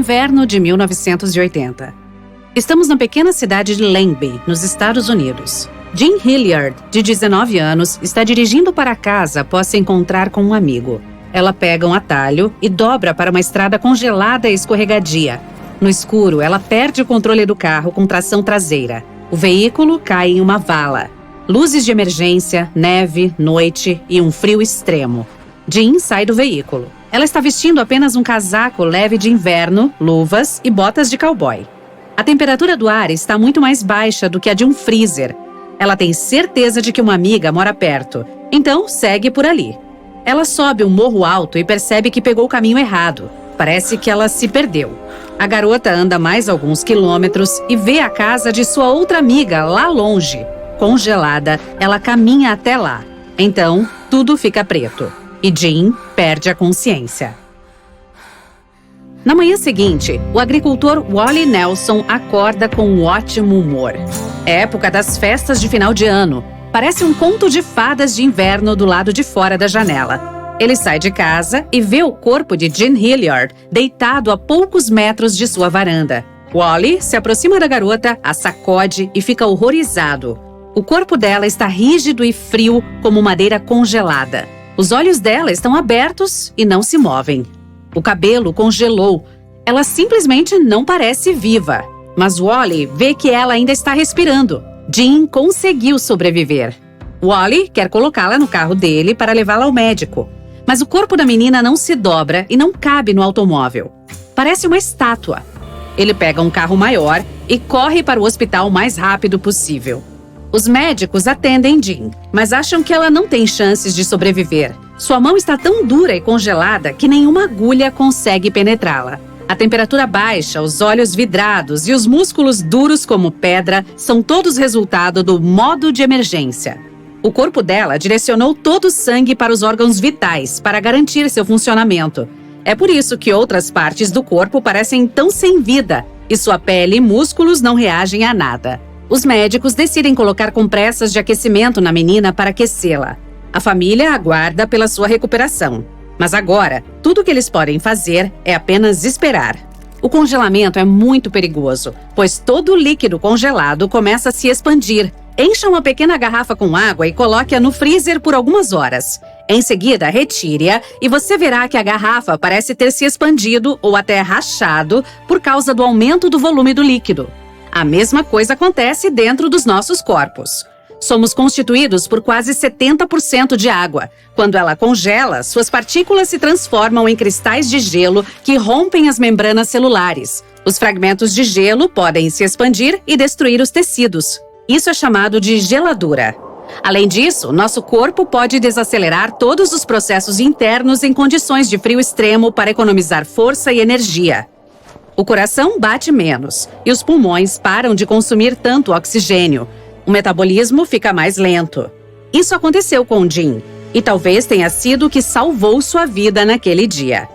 inverno de 1980. Estamos na pequena cidade de Langby, nos Estados Unidos. Jean Hilliard, de 19 anos, está dirigindo para casa após se encontrar com um amigo. Ela pega um atalho e dobra para uma estrada congelada e escorregadia. No escuro, ela perde o controle do carro com tração traseira. O veículo cai em uma vala. Luzes de emergência, neve, noite e um frio extremo. Jean sai do veículo. Ela está vestindo apenas um casaco leve de inverno, luvas e botas de cowboy. A temperatura do ar está muito mais baixa do que a de um freezer. Ela tem certeza de que uma amiga mora perto, então segue por ali. Ela sobe um morro alto e percebe que pegou o caminho errado. Parece que ela se perdeu. A garota anda mais alguns quilômetros e vê a casa de sua outra amiga lá longe. Congelada, ela caminha até lá. Então, tudo fica preto. E Jean perde a consciência. Na manhã seguinte, o agricultor Wally Nelson acorda com um ótimo humor. É época das festas de final de ano. Parece um conto de fadas de inverno do lado de fora da janela. Ele sai de casa e vê o corpo de Jean Hilliard deitado a poucos metros de sua varanda. Wally se aproxima da garota, a sacode e fica horrorizado. O corpo dela está rígido e frio como madeira congelada. Os olhos dela estão abertos e não se movem. O cabelo congelou. Ela simplesmente não parece viva. Mas Wally vê que ela ainda está respirando. Jean conseguiu sobreviver. Wally quer colocá-la no carro dele para levá-la ao médico. Mas o corpo da menina não se dobra e não cabe no automóvel. Parece uma estátua. Ele pega um carro maior e corre para o hospital o mais rápido possível. Os médicos atendem Jean, mas acham que ela não tem chances de sobreviver. Sua mão está tão dura e congelada que nenhuma agulha consegue penetrá-la. A temperatura baixa, os olhos vidrados e os músculos duros como pedra são todos resultado do modo de emergência. O corpo dela direcionou todo o sangue para os órgãos vitais para garantir seu funcionamento. É por isso que outras partes do corpo parecem tão sem vida e sua pele e músculos não reagem a nada. Os médicos decidem colocar compressas de aquecimento na menina para aquecê-la. A família aguarda pela sua recuperação. Mas agora, tudo o que eles podem fazer é apenas esperar. O congelamento é muito perigoso, pois todo o líquido congelado começa a se expandir. Encha uma pequena garrafa com água e coloque-a no freezer por algumas horas. Em seguida, retire-a e você verá que a garrafa parece ter se expandido ou até rachado por causa do aumento do volume do líquido. A mesma coisa acontece dentro dos nossos corpos. Somos constituídos por quase 70% de água. Quando ela congela, suas partículas se transformam em cristais de gelo que rompem as membranas celulares. Os fragmentos de gelo podem se expandir e destruir os tecidos. Isso é chamado de geladura. Além disso, nosso corpo pode desacelerar todos os processos internos em condições de frio extremo para economizar força e energia. O coração bate menos e os pulmões param de consumir tanto oxigênio. O metabolismo fica mais lento. Isso aconteceu com Jean e talvez tenha sido o que salvou sua vida naquele dia.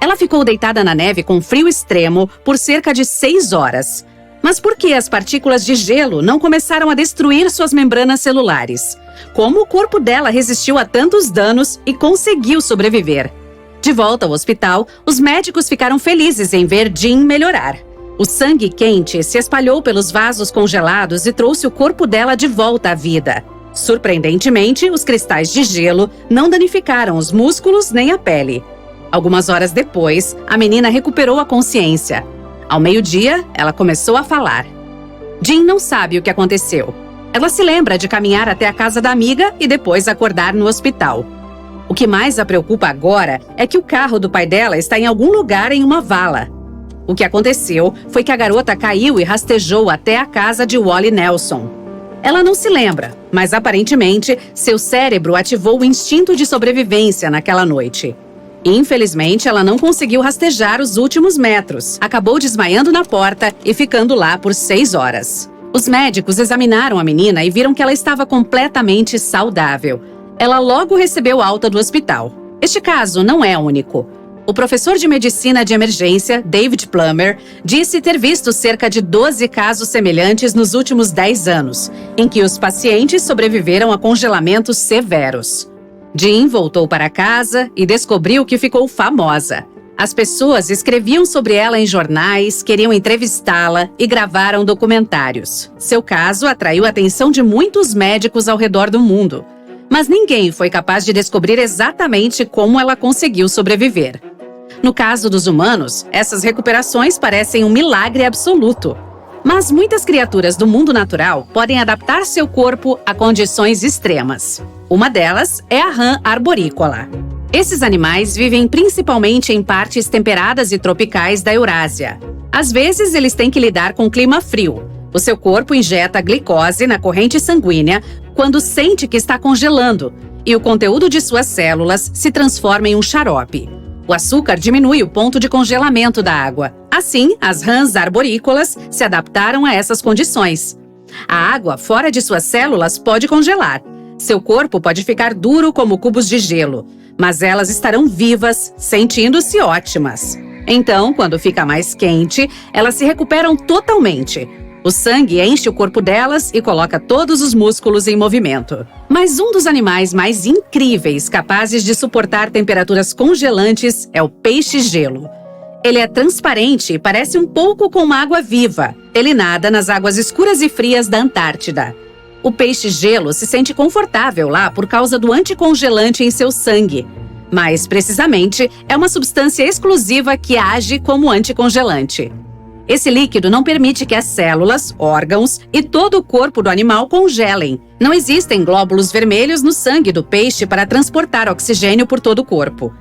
Ela ficou deitada na neve com frio extremo por cerca de 6 horas. Mas por que as partículas de gelo não começaram a destruir suas membranas celulares? Como o corpo dela resistiu a tantos danos e conseguiu sobreviver? De volta ao hospital, os médicos ficaram felizes em ver Jean melhorar. O sangue quente se espalhou pelos vasos congelados e trouxe o corpo dela de volta à vida. Surpreendentemente, os cristais de gelo não danificaram os músculos nem a pele. Algumas horas depois, a menina recuperou a consciência. Ao meio-dia, ela começou a falar. Jean não sabe o que aconteceu. Ela se lembra de caminhar até a casa da amiga e depois acordar no hospital. O que mais a preocupa agora é que o carro do pai dela está em algum lugar em uma vala. O que aconteceu foi que a garota caiu e rastejou até a casa de Wally Nelson. Ela não se lembra, mas aparentemente seu cérebro ativou o instinto de sobrevivência naquela noite. Infelizmente, ela não conseguiu rastejar os últimos metros. Acabou desmaiando na porta e ficando lá por 6 horas. Os médicos examinaram a menina e viram que ela estava completamente saudável. Ela logo recebeu alta do hospital. Este caso não é único. O professor de medicina de emergência, David Plummer, disse ter visto cerca de 12 casos semelhantes nos últimos 10 anos, em que os pacientes sobreviveram a congelamentos severos. Jean voltou para casa e descobriu que ficou famosa. As pessoas escreviam sobre ela em jornais, queriam entrevistá-la e gravaram documentários. Seu caso atraiu a atenção de muitos médicos ao redor do mundo, mas ninguém foi capaz de descobrir exatamente como ela conseguiu sobreviver. No caso dos humanos, essas recuperações parecem um milagre absoluto. Mas muitas criaturas do mundo natural podem adaptar seu corpo a condições extremas. Uma delas é a rã arborícola. Esses animais vivem principalmente em partes temperadas e tropicais da Eurásia. Às vezes, eles têm que lidar com clima frio. O seu corpo injeta glicose na corrente sanguínea quando sente que está congelando, e o conteúdo de suas células se transforma em um xarope. O açúcar diminui o ponto de congelamento da água. Assim, as rãs arborícolas se adaptaram a essas condições. A água fora de suas células pode congelar. Seu corpo pode ficar duro como cubos de gelo, mas elas estarão vivas, sentindo-se ótimas. Então, quando fica mais quente, elas se recuperam totalmente. O sangue enche o corpo delas e coloca todos os músculos em movimento. Mas um dos animais mais incríveis capazes de suportar temperaturas congelantes é o peixe-gelo. Ele é transparente e parece um pouco com uma água viva. Ele nada nas águas escuras e frias da Antártida. O peixe-gelo se sente confortável lá por causa do anticongelante em seu sangue. Mais precisamente, é uma substância exclusiva que age como anticongelante. Esse líquido não permite que as células, órgãos e todo o corpo do animal congelem. Não existem glóbulos vermelhos no sangue do peixe para transportar oxigênio por todo o corpo.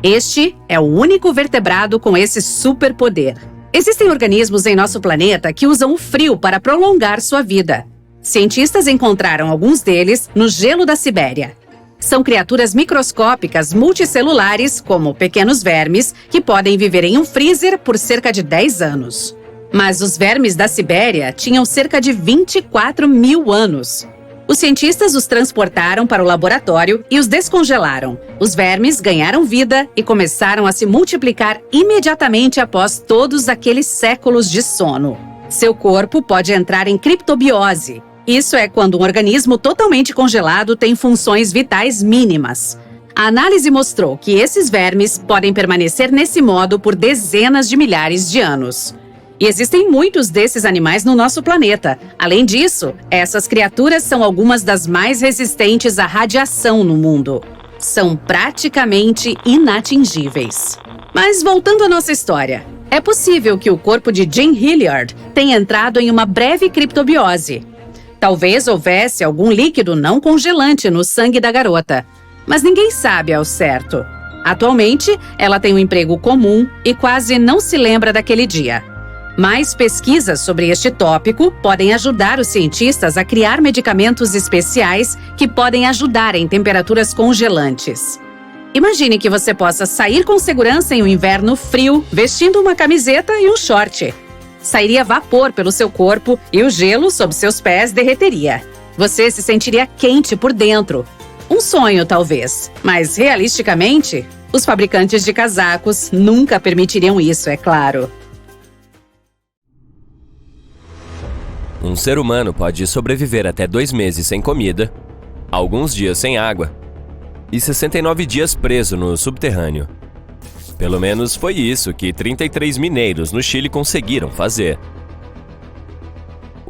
Este é o único vertebrado com esse superpoder. Existem organismos em nosso planeta que usam o frio para prolongar sua vida. Cientistas encontraram alguns deles no gelo da Sibéria. São criaturas microscópicas multicelulares, como pequenos vermes, que podem viver em um freezer por cerca de 10 anos. Mas os vermes da Sibéria tinham cerca de 24 mil anos. Os cientistas os transportaram para o laboratório e os descongelaram. Os vermes ganharam vida e começaram a se multiplicar imediatamente após todos aqueles séculos de sono. Seu corpo pode entrar em criptobiose. Isso é quando um organismo totalmente congelado tem funções vitais mínimas. A análise mostrou que esses vermes podem permanecer nesse modo por dezenas de milhares de anos. E existem muitos desses animais no nosso planeta. Além disso, essas criaturas são algumas das mais resistentes à radiação no mundo. São praticamente inatingíveis. Mas voltando à nossa história, é possível que o corpo de Jean Hilliard tenha entrado em uma breve criptobiose. Talvez houvesse algum líquido não congelante no sangue da garota, mas ninguém sabe ao certo. Atualmente, ela tem um emprego comum e quase não se lembra daquele dia. Mais pesquisas sobre este tópico podem ajudar os cientistas a criar medicamentos especiais que podem ajudar em temperaturas congelantes. Imagine que você possa sair com segurança em um inverno frio, vestindo uma camiseta e um short. Sairia vapor pelo seu corpo e o gelo sob seus pés derreteria. Você se sentiria quente por dentro. Um sonho, talvez, mas realisticamente, os fabricantes de casacos nunca permitiriam isso, é claro. Um ser humano pode sobreviver até 2 meses sem comida, alguns dias sem água e 69 dias preso no subterrâneo. Pelo menos foi isso que 33 mineiros no Chile conseguiram fazer.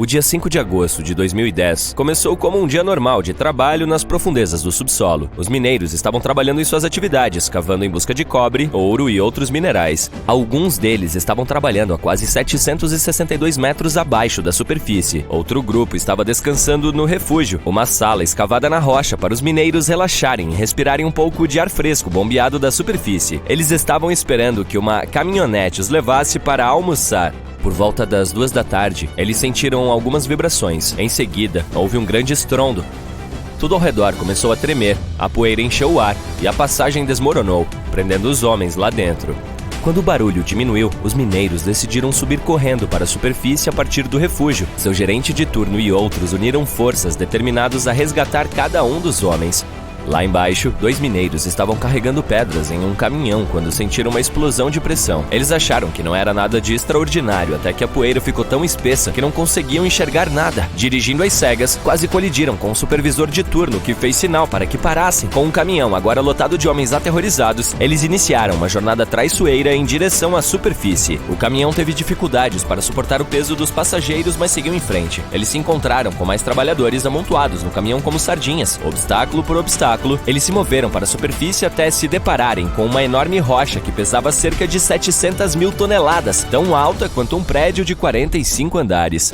O dia 5 de agosto de 2010 começou como um dia normal de trabalho nas profundezas do subsolo. Os mineiros estavam trabalhando em suas atividades, cavando em busca de cobre, ouro e outros minerais. Alguns deles estavam trabalhando a quase 762 metros abaixo da superfície. Outro grupo estava descansando no refúgio, uma sala escavada na rocha para os mineiros relaxarem e respirarem um pouco de ar fresco bombeado da superfície. Eles estavam esperando que uma caminhonete os levasse para almoçar. Por volta das 2 da tarde, eles sentiram algumas vibrações. Em seguida, houve um grande estrondo. Tudo ao redor começou a tremer, a poeira encheu o ar e a passagem desmoronou, prendendo os homens lá dentro. Quando o barulho diminuiu, os mineiros decidiram subir correndo para a superfície a partir do refúgio. Seu gerente de turno e outros uniram forças determinados a resgatar cada um dos homens. Lá embaixo, 2 mineiros estavam carregando pedras em um caminhão quando sentiram uma explosão de pressão. Eles acharam que não era nada de extraordinário, até que a poeira ficou tão espessa que não conseguiam enxergar nada. Dirigindo às cegas, quase colidiram com o supervisor de turno, que fez sinal para que parassem. Com um caminhão agora lotado de homens aterrorizados, eles iniciaram uma jornada traiçoeira em direção à superfície. O caminhão teve dificuldades para suportar o peso dos passageiros, mas seguiu em frente. Eles se encontraram com mais trabalhadores amontoados no caminhão como sardinhas. Obstáculo por obstáculo, eles se moveram para a superfície até se depararem com uma enorme rocha que pesava cerca de 700 mil toneladas, tão alta quanto um prédio de 45 andares.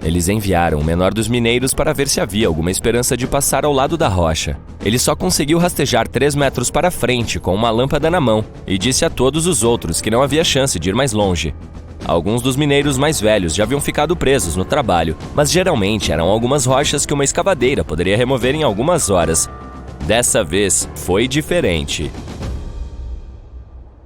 Eles enviaram o menor dos mineiros para ver se havia alguma esperança de passar ao lado da rocha. Ele só conseguiu rastejar 3 metros para frente com uma lâmpada na mão e disse a todos os outros que não havia chance de ir mais longe. Alguns dos mineiros mais velhos já haviam ficado presos no trabalho, mas geralmente eram algumas rochas que uma escavadeira poderia remover em algumas horas. Dessa vez, foi diferente.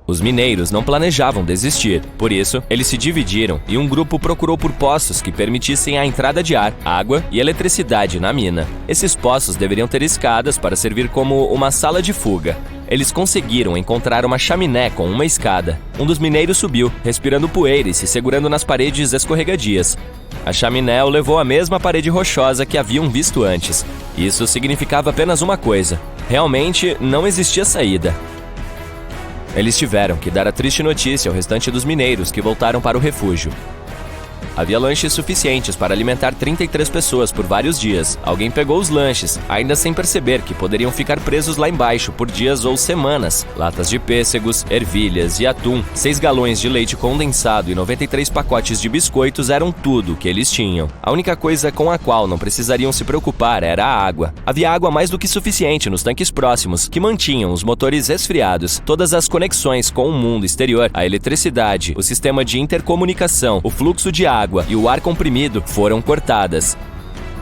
Os mineiros não planejavam desistir, por isso, eles se dividiram e um grupo procurou por poços que permitissem a entrada de ar, água e eletricidade na mina. Esses poços deveriam ter escadas para servir como uma sala de fuga. Eles conseguiram encontrar uma chaminé com uma escada. Um dos mineiros subiu, respirando poeira e se segurando nas paredes escorregadias. A chaminé o levou à mesma parede rochosa que haviam visto antes. Isso significava apenas uma coisa: realmente não existia saída. Eles tiveram que dar a triste notícia ao restante dos mineiros que voltaram para o refúgio. Havia lanches suficientes para alimentar 33 pessoas por vários dias. Alguém pegou os lanches, ainda sem perceber que poderiam ficar presos lá embaixo por dias ou semanas. Latas de pêssegos, ervilhas e atum, 6 galões de leite condensado e 93 pacotes de biscoitos eram tudo o que eles tinham. A única coisa com a qual não precisariam se preocupar era a água. Havia água mais do que suficiente nos tanques próximos, que mantinham os motores resfriados. Todas as conexões com o mundo exterior, a eletricidade, o sistema de intercomunicação, o fluxo de água e o ar comprimido foram cortadas.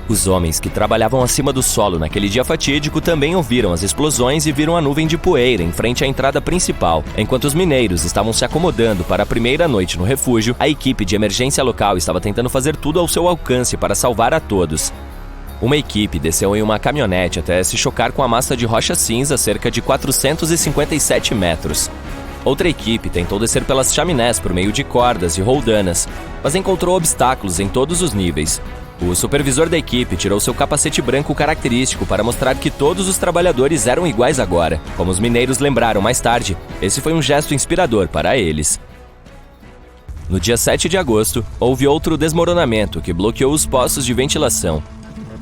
Os homens que trabalhavam acima do solo naquele dia fatídico também ouviram as explosões e viram a nuvem de poeira em frente à entrada principal. Enquanto os mineiros estavam se acomodando para a primeira noite no refúgio, a equipe de emergência local estava tentando fazer tudo ao seu alcance para salvar a todos. Uma equipe desceu em uma caminhonete até se chocar com a massa de rocha cinza a cerca de 457 metros. Outra equipe tentou descer pelas chaminés por meio de cordas e roldanas, mas encontrou obstáculos em todos os níveis. O supervisor da equipe tirou seu capacete branco característico para mostrar que todos os trabalhadores eram iguais agora. Como os mineiros lembraram mais tarde, esse foi um gesto inspirador para eles. No dia 7 de agosto, houve outro desmoronamento que bloqueou os poços de ventilação.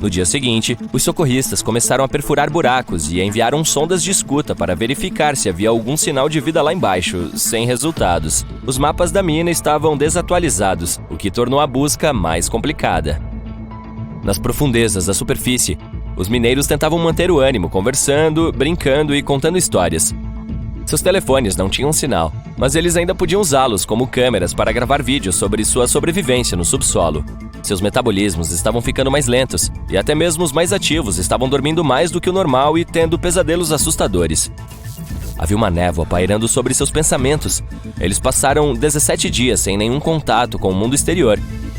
No dia seguinte, os socorristas começaram a perfurar buracos e enviaram sondas de escuta para verificar se havia algum sinal de vida lá embaixo, sem resultados. Os mapas da mina estavam desatualizados, o que tornou a busca mais complicada. Nas profundezas da superfície, os mineiros tentavam manter o ânimo, conversando, brincando e contando histórias. Seus telefones não tinham sinal, mas eles ainda podiam usá-los como câmeras para gravar vídeos sobre sua sobrevivência no subsolo. Seus metabolismos estavam ficando mais lentos, e até mesmo os mais ativos estavam dormindo mais do que o normal e tendo pesadelos assustadores. Havia uma névoa pairando sobre seus pensamentos. Eles passaram 17 dias sem nenhum contato com o mundo exterior,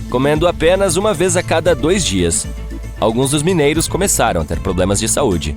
comendo apenas uma vez a cada 2 dias. Alguns dos mineiros começaram a ter problemas de saúde.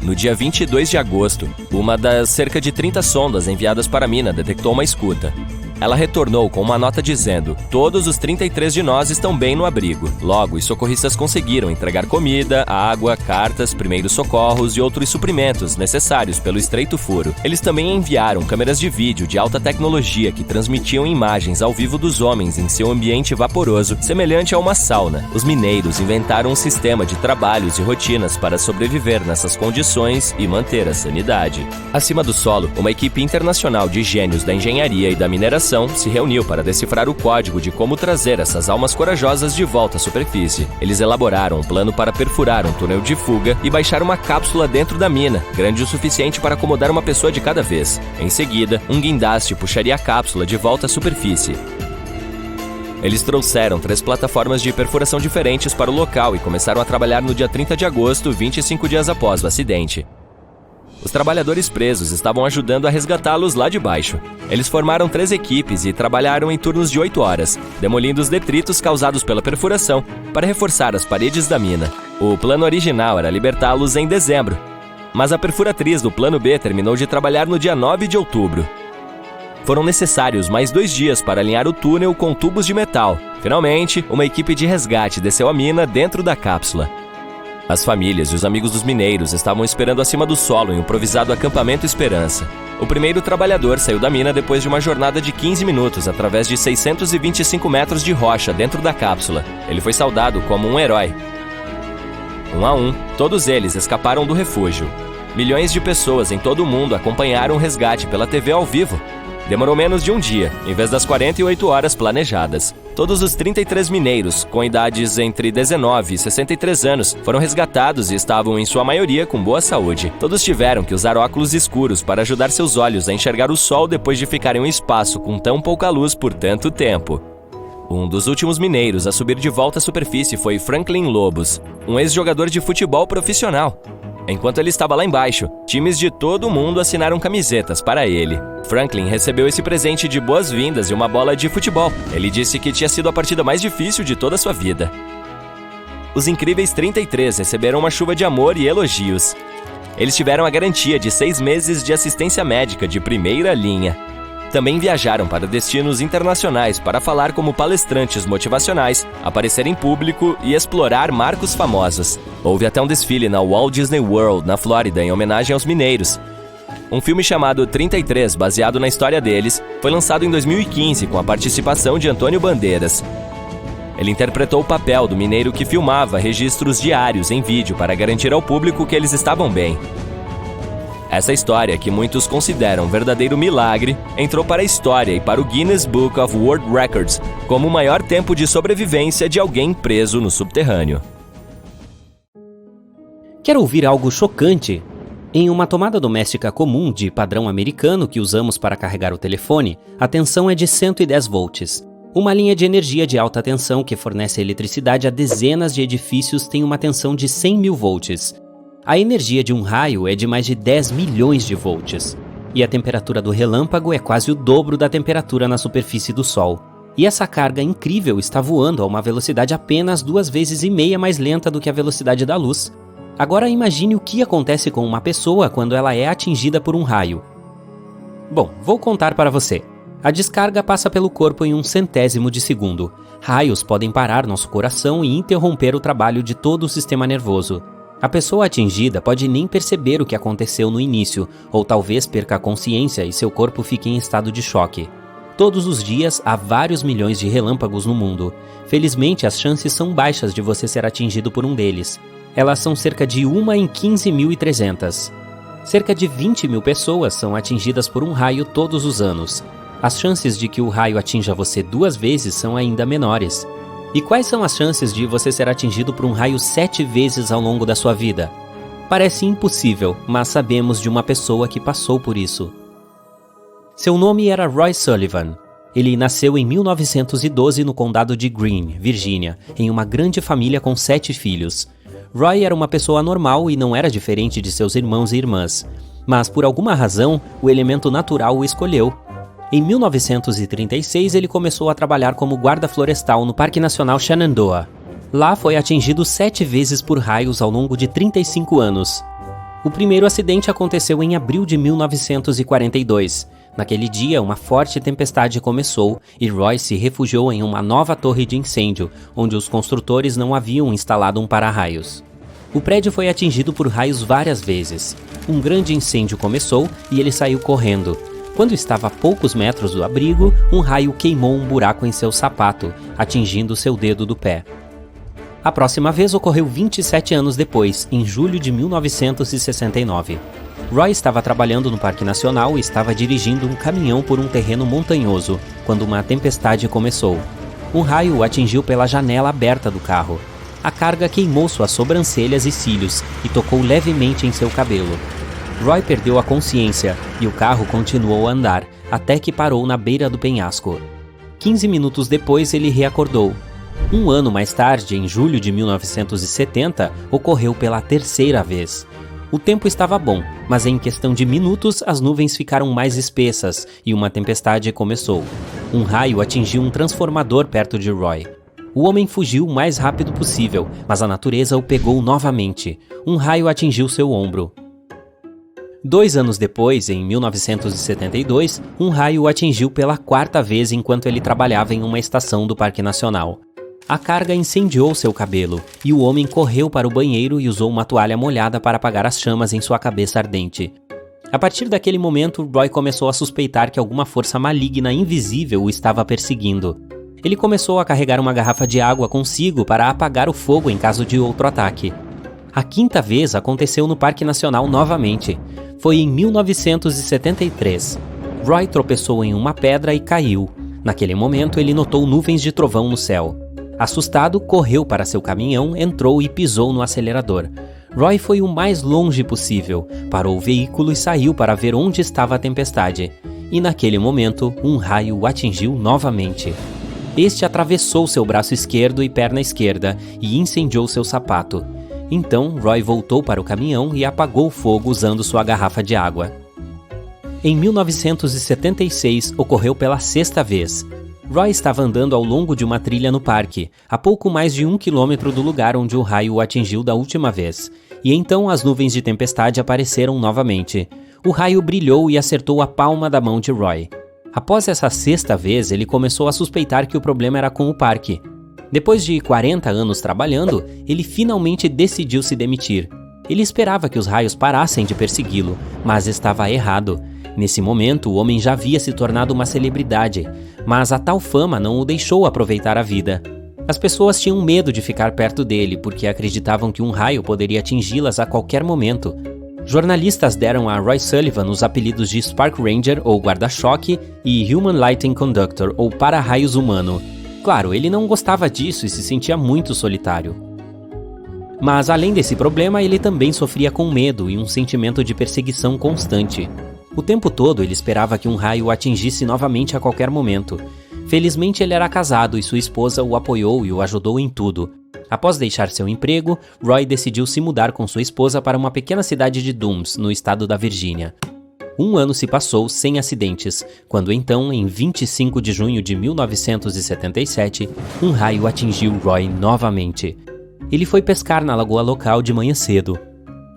No dia 22 de agosto, uma das cerca de 30 sondas enviadas para a mina detectou uma escuta. Ela retornou com uma nota dizendo: todos os 33 de nós estão bem no abrigo. Logo, os socorristas conseguiram entregar comida, água, cartas, primeiros socorros e outros suprimentos necessários pelo estreito furo. Eles também enviaram câmeras de vídeo de alta tecnologia que transmitiam imagens ao vivo dos homens em seu ambiente vaporoso, semelhante a uma sauna. Os mineiros inventaram um sistema de trabalhos e rotinas para sobreviver nessas condições e manter a sanidade. Acima do solo, uma equipe internacional de gênios da engenharia e da mineração se reuniu para decifrar o código de como trazer essas almas corajosas de volta à superfície. Eles elaboraram um plano para perfurar um túnel de fuga e baixar uma cápsula dentro da mina, grande o suficiente para acomodar uma pessoa de cada vez. Em seguida, um guindaste puxaria a cápsula de volta à superfície. Eles trouxeram 3 plataformas de perfuração diferentes para o local e começaram a trabalhar no dia 30 de agosto, 25 dias após o acidente. Os trabalhadores presos estavam ajudando a resgatá-los lá de baixo. Eles formaram 3 equipes e trabalharam em turnos de 8 horas, demolindo os detritos causados pela perfuração para reforçar as paredes da mina. O plano original era libertá-los em dezembro, mas a perfuratriz do plano B terminou de trabalhar no dia 9 de outubro. Foram necessários mais 2 dias para alinhar o túnel com tubos de metal. Finalmente, uma equipe de resgate desceu a mina dentro da cápsula. As famílias e os amigos dos mineiros estavam esperando acima do solo em um improvisado acampamento Esperança. O primeiro trabalhador saiu da mina depois de uma jornada de 15 minutos através de 625 metros de rocha dentro da cápsula. Ele foi saudado como um herói. Um a um, todos eles escaparam do refúgio. Milhões de pessoas em todo o mundo acompanharam o resgate pela TV ao vivo. Demorou menos de um dia, em vez das 48 horas planejadas. Todos os 33 mineiros, com idades entre 19 e 63 anos, foram resgatados e estavam, em sua maioria, com boa saúde. Todos tiveram que usar óculos escuros para ajudar seus olhos a enxergar o sol depois de ficarem em um espaço com tão pouca luz por tanto tempo. Um dos últimos mineiros a subir de volta à superfície foi Franklin Lobos, um ex-jogador de futebol profissional. Enquanto ele estava lá embaixo, times de todo o mundo assinaram camisetas para ele. Franklin recebeu esse presente de boas-vindas e uma bola de futebol. Ele disse que tinha sido a partida mais difícil de toda a sua vida. Os incríveis 33 receberam uma chuva de amor e elogios. Eles tiveram a garantia de 6 meses de assistência médica de primeira linha. Também viajaram para destinos internacionais para falar como palestrantes motivacionais, aparecer em público e explorar marcos famosos. Houve até um desfile na Walt Disney World, na Flórida, em homenagem aos mineiros. Um filme chamado 33, baseado na história deles, foi lançado em 2015 com a participação de Antônio Bandeiras. Ele interpretou o papel do mineiro que filmava registros diários em vídeo para garantir ao público que eles estavam bem. Essa história, que muitos consideram um verdadeiro milagre, entrou para a história e para o Guinness Book of World Records como o maior tempo de sobrevivência de alguém preso no subterrâneo. Quer ouvir algo chocante? Em uma tomada doméstica comum de padrão americano que usamos para carregar o telefone, a tensão é de 110 volts. Uma linha de energia de alta tensão que fornece eletricidade a dezenas de edifícios tem uma tensão de 100 mil volts. A energia de um raio é de mais de 10 milhões de volts. E a temperatura do relâmpago é quase o dobro da temperatura na superfície do Sol. E essa carga incrível está voando a uma velocidade apenas 2,5 vezes mais lenta do que a velocidade da luz. Agora imagine o que acontece com uma pessoa quando ela é atingida por um raio. Bom, vou contar para você. A descarga passa pelo corpo em 1/100º de segundo. Raios podem parar nosso coração e interromper o trabalho de todo o sistema nervoso. A pessoa atingida pode nem perceber o que aconteceu no início, ou talvez perca a consciência e seu corpo fique em estado de choque. Todos os dias há vários milhões de relâmpagos no mundo. Felizmente, as chances são baixas de você ser atingido por um deles. Elas são cerca de 1 em 15.300. Cerca de 20 mil pessoas são atingidas por um raio todos os anos. As chances de que o raio atinja você 2 vezes são ainda menores. E quais são as chances de você ser atingido por um raio 7 vezes ao longo da sua vida? Parece impossível, mas sabemos de uma pessoa que passou por isso. Seu nome era Roy Sullivan. Ele nasceu em 1912 no condado de Greene, Virgínia, em uma grande família com 7 filhos. Roy era uma pessoa normal e não era diferente de seus irmãos e irmãs. Mas por alguma razão, o elemento natural o escolheu. Em 1936, ele começou a trabalhar como guarda florestal no Parque Nacional Shenandoah. Lá foi atingido 7 vezes por raios ao longo de 35 anos. O primeiro acidente aconteceu em abril de 1942. Naquele dia, uma forte tempestade começou e Roy se refugiou em uma nova torre de incêndio, onde os construtores não haviam instalado um para-raios. O prédio foi atingido por raios várias vezes. Um grande incêndio começou e ele saiu correndo. Quando estava a poucos metros do abrigo, um raio queimou um buraco em seu sapato, atingindo seu dedo do pé. A próxima vez ocorreu 27 anos depois, em julho de 1969. Roy estava trabalhando no Parque Nacional e estava dirigindo um caminhão por um terreno montanhoso, quando uma tempestade começou. Um raio o atingiu pela janela aberta do carro. A carga queimou suas sobrancelhas e cílios e tocou levemente em seu cabelo. Roy perdeu a consciência e o carro continuou a andar, até que parou na beira do penhasco. 15 minutos depois ele reacordou. Um ano mais tarde, em julho de 1970, ocorreu pela terceira vez. O tempo estava bom, mas em questão de minutos as nuvens ficaram mais espessas e uma tempestade começou. Um raio atingiu um transformador perto de Roy. O homem fugiu o mais rápido possível, mas a natureza o pegou novamente. Um raio atingiu seu ombro. 2 anos depois, em 1972, um raio o atingiu pela 4ª vez enquanto ele trabalhava em uma estação do Parque Nacional. A carga incendiou seu cabelo, e o homem correu para o banheiro e usou uma toalha molhada para apagar as chamas em sua cabeça ardente. A partir daquele momento, Roy começou a suspeitar que alguma força maligna invisível o estava perseguindo. Ele começou a carregar uma garrafa de água consigo para apagar o fogo em caso de outro ataque. A 5ª vez aconteceu no Parque Nacional novamente. Foi em 1973. Roy tropeçou em uma pedra e caiu. Naquele momento, ele notou nuvens de trovão no céu. Assustado, correu para seu caminhão, entrou e pisou no acelerador. Roy foi o mais longe possível, parou o veículo e saiu para ver onde estava a tempestade. E naquele momento, um raio o atingiu novamente. Este atravessou seu braço esquerdo e perna esquerda e incendiou seu sapato. Então, Roy voltou para o caminhão e apagou o fogo usando sua garrafa de água. Em 1976, ocorreu pela 6ª vez. Roy estava andando ao longo de uma trilha no parque, a pouco mais de 1 quilômetro do lugar onde o raio o atingiu da última vez. E então as nuvens de tempestade apareceram novamente. O raio brilhou e acertou a palma da mão de Roy. Após essa 6ª vez, ele começou a suspeitar que o problema era com o parque. Depois de 40 anos trabalhando, ele finalmente decidiu se demitir. Ele esperava que os raios parassem de persegui-lo, mas estava errado. Nesse momento, o homem já havia se tornado uma celebridade, mas a tal fama não o deixou aproveitar a vida. As pessoas tinham medo de ficar perto dele porque acreditavam que um raio poderia atingi-las a qualquer momento. Jornalistas deram a Roy Sullivan os apelidos de Spark Ranger, ou guarda-choque, e Human Lightning Conductor, ou para-raios humano. Claro, ele não gostava disso e se sentia muito solitário. Mas além desse problema, ele também sofria com medo e um sentimento de perseguição constante. O tempo todo ele esperava que um raio o atingisse novamente a qualquer momento. Felizmente ele era casado e sua esposa o apoiou e o ajudou em tudo. Após deixar seu emprego, Roy decidiu se mudar com sua esposa para uma pequena cidade de Dooms, no estado da Virgínia. 1 ano se passou sem acidentes, quando então, em 25 de junho de 1977, um raio atingiu Roy novamente. Ele foi pescar na lagoa local de manhã cedo.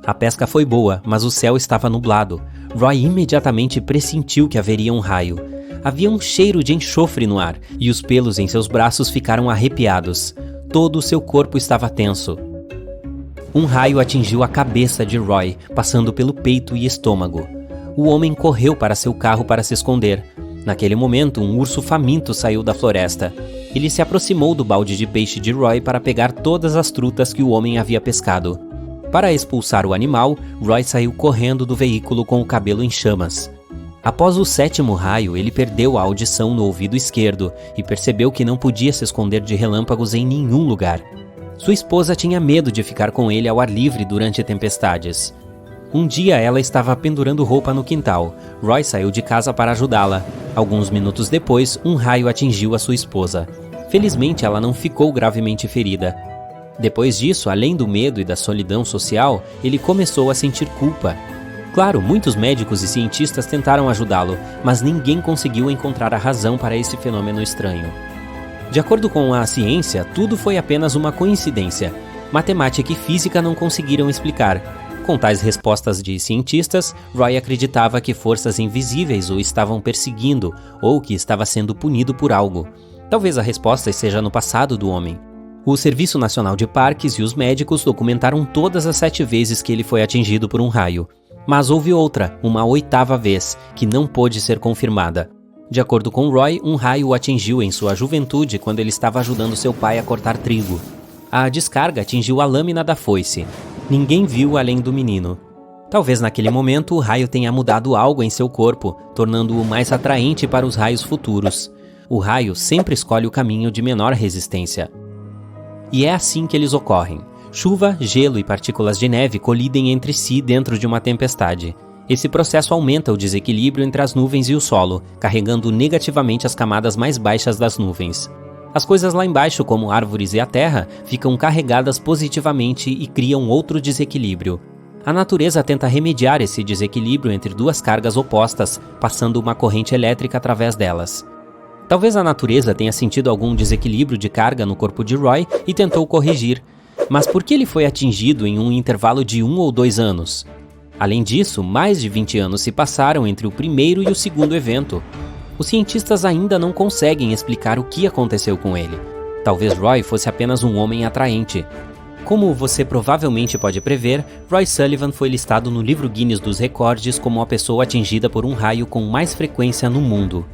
A pesca foi boa, mas o céu estava nublado. Roy imediatamente pressentiu que haveria um raio. Havia um cheiro de enxofre no ar, e os pelos em seus braços ficaram arrepiados. Todo o seu corpo estava tenso. Um raio atingiu a cabeça de Roy, passando pelo peito e estômago. O homem correu para seu carro para se esconder. Naquele momento, um urso faminto saiu da floresta. Ele se aproximou do balde de peixe de Roy para pegar todas as trutas que o homem havia pescado. Para expulsar o animal, Roy saiu correndo do veículo com o cabelo em chamas. Após o 7º raio, ele perdeu a audição no ouvido esquerdo e percebeu que não podia se esconder de relâmpagos em nenhum lugar. Sua esposa tinha medo de ficar com ele ao ar livre durante tempestades. Um dia ela estava pendurando roupa no quintal. Roy saiu de casa para ajudá-la. Alguns minutos depois, um raio atingiu a sua esposa. Felizmente, ela não ficou gravemente ferida. Depois disso, além do medo e da solidão social, ele começou a sentir culpa. Claro, muitos médicos e cientistas tentaram ajudá-lo, mas ninguém conseguiu encontrar a razão para esse fenômeno estranho. De acordo com a ciência, tudo foi apenas uma coincidência. Matemática e física não conseguiram explicar. Com tais respostas de cientistas, Roy acreditava que forças invisíveis o estavam perseguindo ou que estava sendo punido por algo. Talvez a resposta esteja no passado do homem. O Serviço Nacional de Parques e os médicos documentaram todas as 7 vezes que ele foi atingido por um raio. Mas houve outra, uma 8ª vez, que não pôde ser confirmada. De acordo com Roy, um raio o atingiu em sua juventude quando ele estava ajudando seu pai a cortar trigo. A descarga atingiu a lâmina da foice. Ninguém viu além do menino. Talvez naquele momento o raio tenha mudado algo em seu corpo, tornando-o mais atraente para os raios futuros. O raio sempre escolhe o caminho de menor resistência. E é assim que eles ocorrem. Chuva, gelo e partículas de neve colidem entre si dentro de uma tempestade. Esse processo aumenta o desequilíbrio entre as nuvens e o solo, carregando negativamente as camadas mais baixas das nuvens. As coisas lá embaixo, como árvores e a terra, ficam carregadas positivamente e criam outro desequilíbrio. A natureza tenta remediar esse desequilíbrio entre duas cargas opostas, passando uma corrente elétrica através delas. Talvez a natureza tenha sentido algum desequilíbrio de carga no corpo de Roy e tentou corrigir, mas por que ele foi atingido em um intervalo de 1 ou 2 anos? Além disso, mais de 20 anos se passaram entre o primeiro e o segundo evento. Os cientistas ainda não conseguem explicar o que aconteceu com ele. Talvez Roy fosse apenas um homem atraente. Como você provavelmente pode prever, Roy Sullivan foi listado no livro Guinness dos Recordes como a pessoa atingida por um raio com mais frequência no mundo.